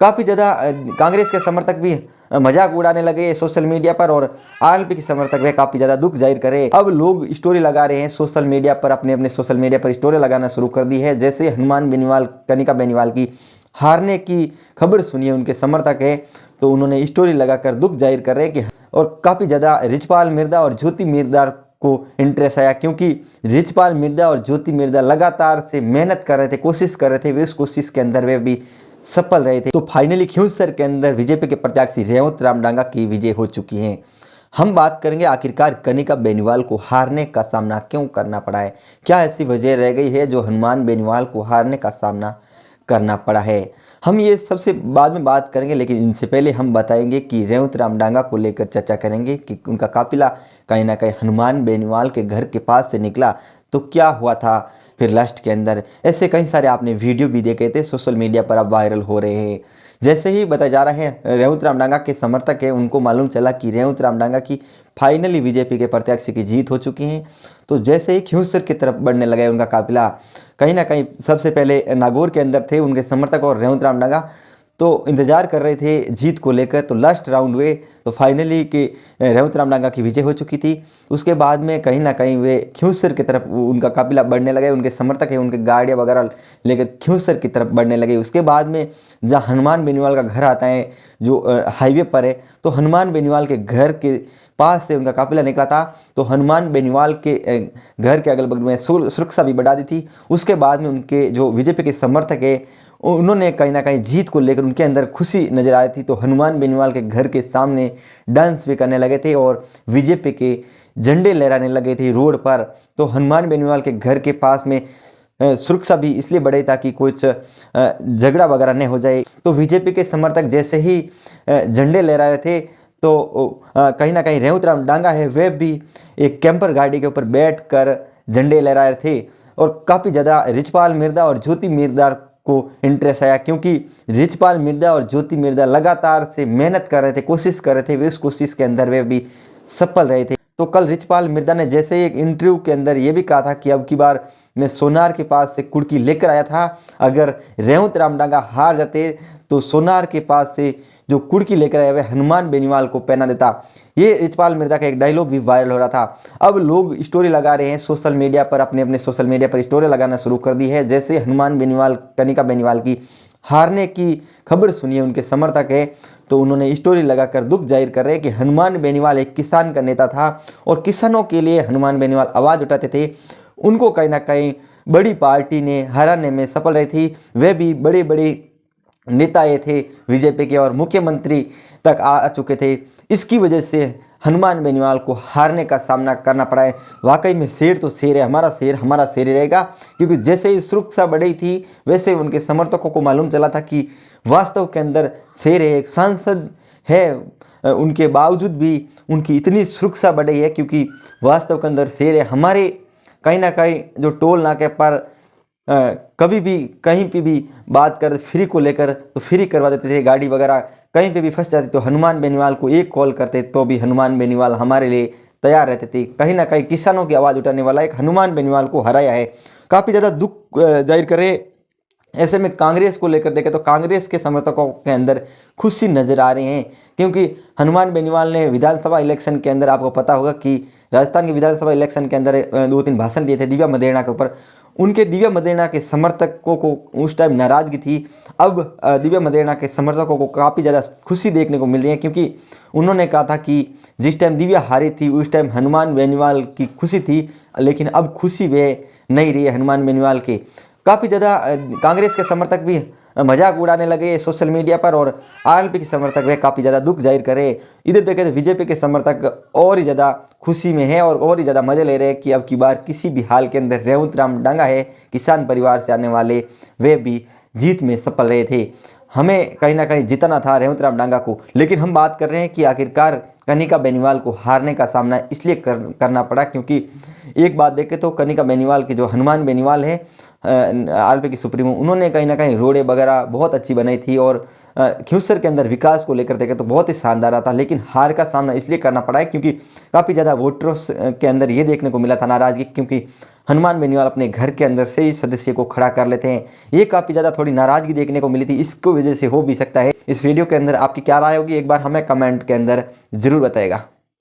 काफ़ी ज़्यादा कांग्रेस के समर्थक भी मजाक उड़ाने लगे सोशल मीडिया पर, और आरएलपी के समर्थक भी काफ़ी ज़्यादा दुख जाहिर करे। अब लोग स्टोरी लगा रहे हैं सोशल मीडिया पर, अपने अपने सोशल मीडिया पर स्टोरी लगाना शुरू कर दी है। जैसे हनुमान बेनीवाल, कनिका बेनीवाल की हारने की खबर सुनी है उनके समर्थक है, तो उन्होंने स्टोरी लगाकर दुख जाहिर कर रहे हैं कि, और काफ़ी ज़्यादा रिचपाल मिर्दा और ज्योति मिर्दा को इंटरेस्ट आया, क्योंकि रिचपाल मिर्दा और ज्योति मिर्दा लगातार से मेहनत कर रहे थे, कोशिश कर रहे थे, वे उस कोशिश के अंदर वे भी सफल रहे थे। तो फाइनली खिंवसर के अंदर बीजेपी के प्रत्याशी रेवंत रामडांगा की विजय हो चुकी है। हम बात करेंगे आखिरकार कनिका बेनीवाल को हारने का सामना क्यों करना पड़ा है, क्या ऐसी वजह रह गई है जो हनुमान बेनीवाल को हारने का सामना करना पड़ा है। हम ये सबसे बाद में बात करेंगे, लेकिन इनसे पहले हम बताएंगे कि रेवंत रामडांगा को लेकर चर्चा करेंगे कि उनका काफिला कहीं ना कहीं हनुमान बेनीवाल के घर के पास से निकला तो क्या हुआ था फिर लास्ट के अंदर। ऐसे कई सारे आपने वीडियो भी देखे थे, सोशल मीडिया पर अब वायरल हो रहे हैं। जैसे ही बताया जा रहा है रेवंत रामडांगा के समर्थक है, उनको मालूम चला कि रेवंत रामडांगा की फाइनली बीजेपी के प्रत्याशी की जीत हो चुकी है, तो जैसे ही खिंवसर की तरफ बढ़ने लगा उनका काफिला, कहीं ना कहीं सबसे पहले नागौर के अंदर थे उनके समर्थक और रेवंत रामडांगा तो इंतजार कर रहे थे जीत को लेकर। तो लास्ट राउंड हुए तो फाइनली कि रेवंत रामडांगा की विजय हो चुकी थी। उसके बाद में कहीं ना कहीं वे खिंवसर की तरफ उनका काफिला बढ़ने लगे, उनके समर्थक है उनके गाड़ियाँ वगैरह लेकर खिंवसर की तरफ बढ़ने लगे। उसके बाद में जहाँ हनुमान बेनीवाल का घर आता है जो हाईवे पर है, तो हनुमान बेनीवाल के घर के पास से उनका काफिला निकला था। तो हनुमान बेनीवाल के घर के अगल बगल में सुरक्षा भी बढ़ा दी थी। उसके बाद में उनके जो बीजेपी के समर्थक है उन्होंने कहीं ना कहीं जीत को लेकर उनके अंदर खुशी नजर आ रही थी, तो हनुमान बेनीवाल के घर के सामने डांस भी करने लगे थे और बीजेपी के झंडे लहराने लगे थे रोड पर। तो हनुमान बेनीवाल के घर के पास में सुरक्षा भी इसलिए बढ़े ताकि कुछ झगड़ा वगैरह नहीं हो जाए। तो बीजेपी के समर्थक जैसे ही झंडे लहरा रहे थे तो कहीं ना कहीं रेवंत रामडांगा है वे भी एक कैंपर गाड़ी के ऊपर बैठकर झंडे लहरा रहे थे, और काफ़ी ज़्यादा रिचपाल मिर्दा और ज्योति मिर्दा को इंटरेस्ट आया, क्योंकि रिचपाल मिर्दा और ज्योति मिर्दा लगातार से मेहनत कर रहे थे, कोशिश कर रहे थे, वे उस कोशिश के अंदर वे भी सफल रहे थे। तो कल रिचपाल मिर्दा ने जैसे ही एक इंटरव्यू के अंदर ये भी कहा था कि अब की बार मैं सोनार के पास से कुर्की लेकर आया था, अगर रेवंत रामडांगा हार जाते तो सोनार के पास से जो कुर्की लेकर आया वह हनुमान बेनीवाल को पहना देता। ये रिचपाल मिर्दा का एक डायलॉग भी वायरल हो रहा था। अब लोग स्टोरी लगा रहे हैं सोशल मीडिया पर, अपने अपने सोशल मीडिया पर स्टोरी लगाना शुरू कर दी है। जैसे हनुमान बेनीवाल, कनिका बेनीवाल की हारने की खबर सुनी है उनके समर्थक है, तो उन्होंने स्टोरी लगाकर दुख जाहिर कर रहे हैं कि हनुमान बेनीवाल एक किसान का नेता था और किसानों के लिए हनुमान बेनीवाल आवाज़ उठाते थे। उनको कहीं ना कहीं बड़ी पार्टी ने हराने में सफल रही थी। वे भी बड़े बड़े नेता ये थे बीजेपी के और मुख्यमंत्री तक आ चुके थे। इसकी वजह से हनुमान बेनीवाल को हारने का सामना करना पड़ा है। वाकई में शेर तो शेर है, हमारा शेर ही रहेगा, क्योंकि जैसे ही सुरक्षा बढ़ी थी वैसे उनके समर्थकों को मालूम चला था कि वास्तव के अंदर शेर है, एक सांसद है, उनके बावजूद भी उनकी इतनी सुरक्षा बढ़ी है क्योंकि वास्तव के अंदर शेर है। हमारे कहीं ना कहीं जो टोल नाके पर कभी भी कहीं पे भी बात कर फ्री को लेकर तो फ्री करवा देते थे, गाड़ी वगैरह कहीं पे भी फंस जाती तो हनुमान बेनीवाल को एक कॉल करते तो भी हनुमान बेनीवाल हमारे लिए तैयार रहते थे। कहीं ना कहीं किसानों की आवाज़ उठाने वाला एक हनुमान बेनीवाल को हराया है। काफ़ी ज़्यादा दुख जाहिर करे। ऐसे में कांग्रेस को लेकर देखें तो कांग्रेस के समर्थकों के अंदर खुशी नजर आ रही है, क्योंकि हनुमान बेनीवाल ने विधानसभा इलेक्शन के अंदर, आपको पता होगा कि राजस्थान के विधानसभा इलेक्शन के अंदर 2-3 भाषण दिए थे दिव्या मदेरणा के ऊपर। उनके दिव्या मदेरणा के समर्थकों को उस टाइम नाराज़गी थी। अब दिव्या मदेरणा के समर्थकों को काफ़ी ज़्यादा खुशी देखने को मिल रही है, क्योंकि उन्होंने कहा था कि जिस टाइम दिव्या हारी थी उस टाइम हनुमान बेनीवाल की खुशी थी, लेकिन अब खुशी वे नहीं रही है हनुमान बेनीवाल के। काफ़ी ज़्यादा कांग्रेस के समर्थक भी मजाक उड़ाने लगे सोशल मीडिया पर, और आरएलपी के समर्थक वे काफ़ी ज़्यादा दुख जाहिर करे। इधर देखें तो बीजेपी के समर्थक और ही ज़्यादा खुशी में है और ही ज़्यादा मज़े ले रहे हैं कि अब की बार किसी भी हाल के अंदर रेवंत रामडांगा है, किसान परिवार से आने वाले, वे भी जीत में सफल रहे थे। हमें कहीं ना कहीं जिताना था रेवंत रामडांगा को, लेकिन हम बात कर रहे हैं कि आखिरकार कनिका बेनीवाल को हारने का सामना इसलिए करना पड़ा क्योंकि एक बात देखें तो कनिका बेनीवाल की जो हनुमान बेनीवाल है आरएलपी की सुप्रीमो, उन्होंने कहीं ना कहीं रोडें वगैरह बहुत अच्छी बनाई थी और खिवसर के अंदर विकास को लेकर देखें तो बहुत ही शानदार रहा था। लेकिन हार का सामना इसलिए करना पड़ा है क्योंकि काफ़ी ज़्यादा वोटरों के अंदर ये देखने को मिला था नाराज़गी, क्योंकि हनुमान बेनीवाल अपने घर के अंदर से ही सदस्य को खड़ा कर लेते हैं। ये काफ़ी ज़्यादा थोड़ी नाराज़गी देखने को मिली थी, इसको वजह से हो भी सकता है। इस वीडियो के अंदर आपकी क्या राय होगी, एक बार हमें कमेंट के अंदर ज़रूर बताएगा।